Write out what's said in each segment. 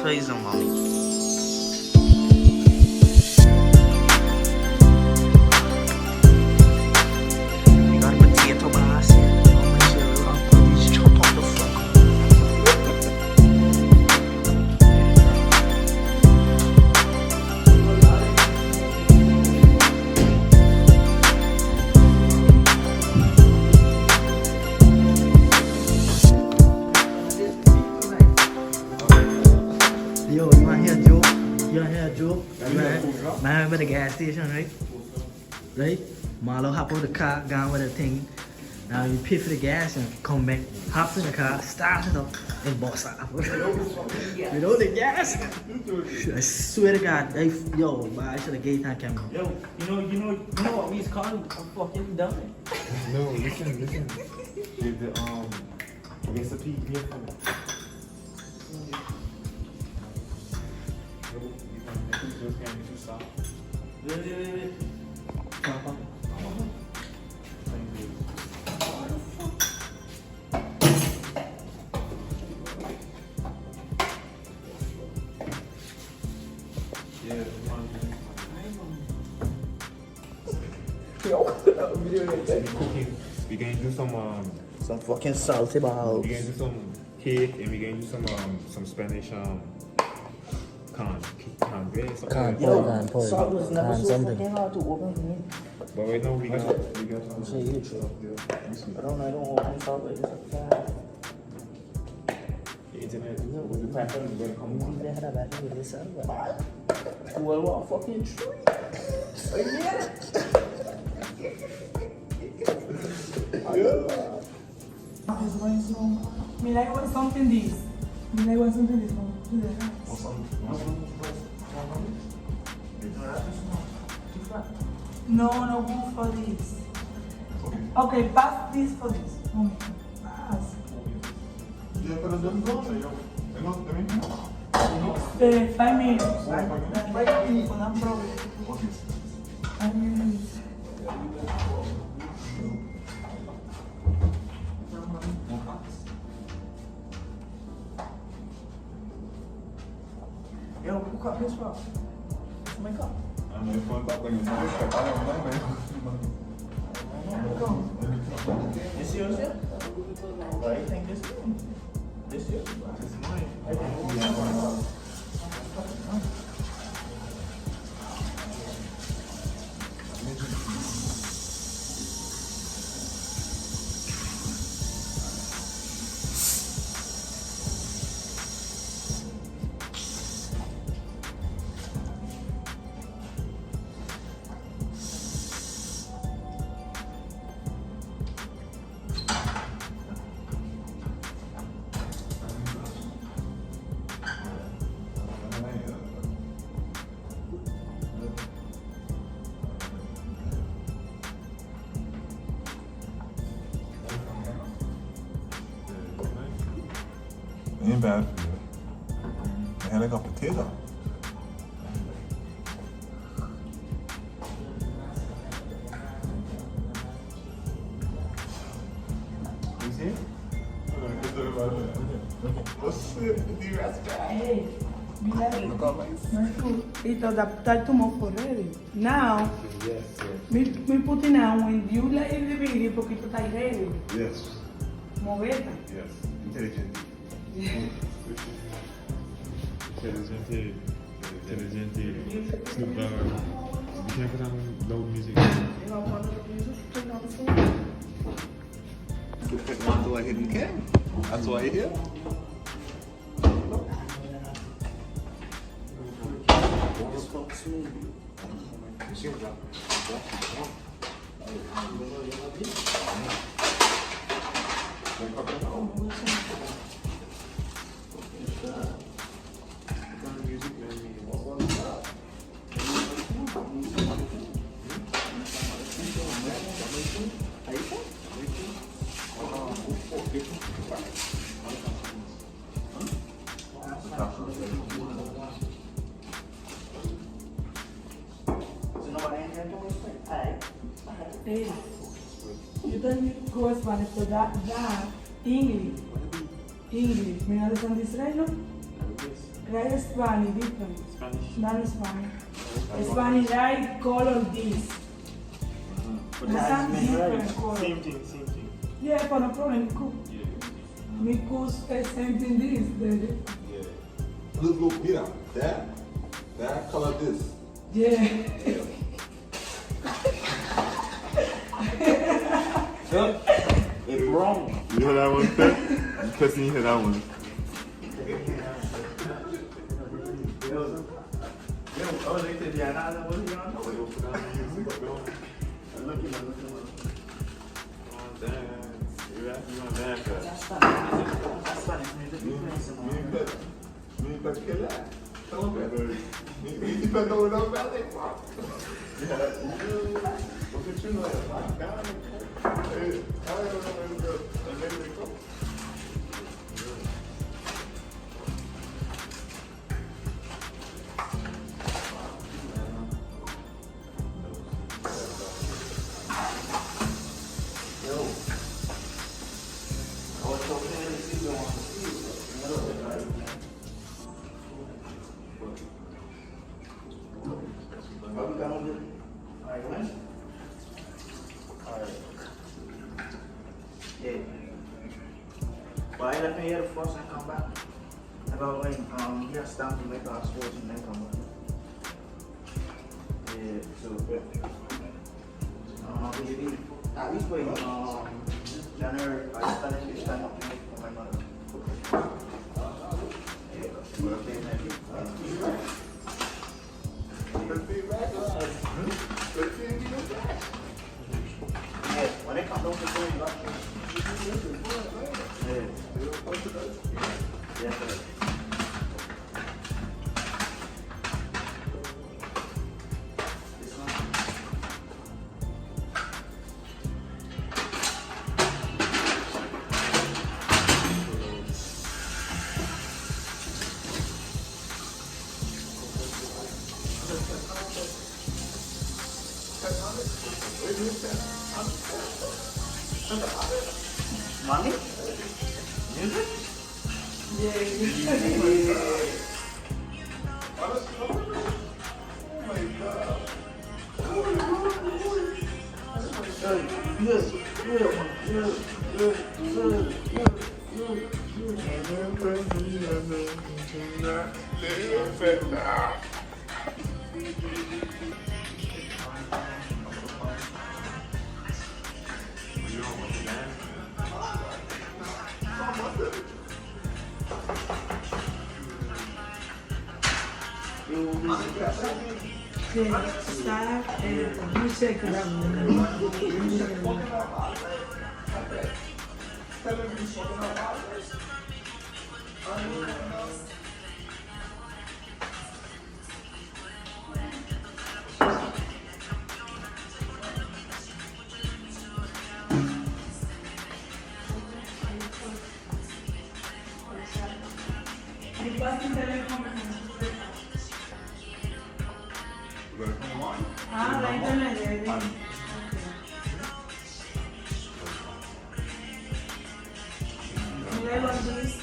feizão, mami. We got a potato basket. I'll put these chop on the floor. Yo, you wanna hear a joke? You wanna hear a joke? Man, I'm at the gas station, right? Right? Marlo hop on the car, gone with the thing. Now you pay for the gas and come back, hops in the car, starts it up, and boss out. Without the gas? I swear to God, yo, I should have gave that camera. Yo, you know what we's calling? I'm fucking done. No, listen. Give the I guess the P here for me. Wait. We gonna do Some fucking salty balls. we gonna do some cake and we gonna do some Spanish bread. Can't pour. Salt was never so something. fucking hard to open for me. But right now we got some. Say you true. I don't open salt like this up there. The internet with the pattern is gonna come on. They had a battle with this server. Well, what fucking tree? Me like want something this. Me like want something this one. Do that. No, go for this. Okay, pass this for this. No, pass. 5 minutes. Right people, no problem. 5 minutes. Yo, who cut this for? It's my cup. This yours, yeah? I think this is this yours. This is mine. I think It ain't bad for you. I had like a potato. You see? Hey, me like my food. It adapted to more for ready. Now, me put in now when you like the video porque tú estás ready. Yes. Moveta. Yes. Intelligent. Inteligente. Snoop Dogg. You can't put on loud music. You know, one of the music turn on the phone. That's why I hidden cam. That's why you're here. Hey, you don't go Spanish, so that English. Me understand Israel, no? That is Spanish, different. Spanish. That is Spanish. Spanish, I color this. But That's that's different color. Same thing. Yeah, but no problem, cool. Yeah. Me cool, same thing this. Yeah. Look, mira. That color this. Yeah. It's wrong. You hear that one, Pet? Pet, you hear that one? Oh, they said, yeah, nah, what are you gonna know? Look. Oh, damn. You on that, That's Spanish music. Me Pet que lá. Então, velho. Me Pet não vai ter papo. Vou continuar. Yeah. Well, I left me here the first and come back. About when he has time to make our sports and then come back. Yeah, so at least wait January I started this time up for my mother. Yeah, when they come down to the yeah. This one. Money? Music? Start and you check it out. Ah, la internet. Luego this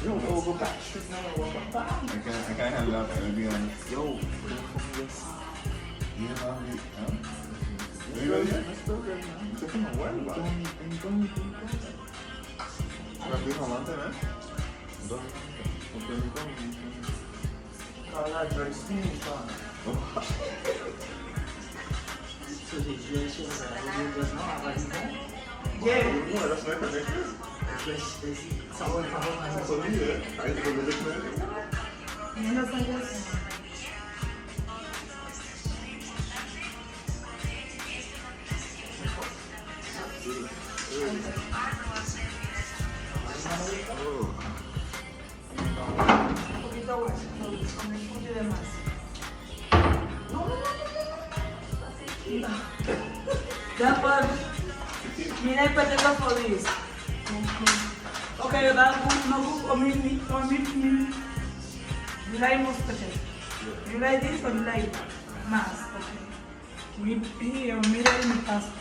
You don't go back. I can't handle that, man. I'll be honest. Yo, You know how you, you ready? Let's go, man. You're taking my word about it. Vai abrir rolante, né? Carla Drexler, cara. So the dress does not have like that. Yeah. Não, ela só é pra dentro. Someone from home has a Só ali, né? Aí eu vou ver com ele. Menos ainda. Después, mira el Pedro for this. Okay, you like most potato? You like this or you like mass? Okay. Here, middle and pasta.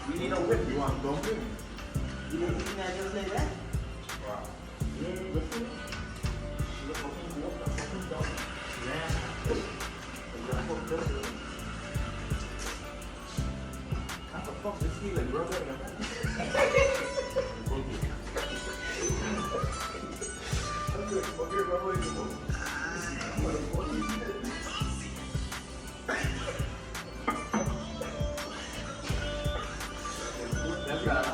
You need a whip. You want dumpling? You didn't eat that just like that? Wow. Yeah, look at it. Look fucking good. Fucking dumpling. Yeah. Look this. How the fuck does he like rubber? That's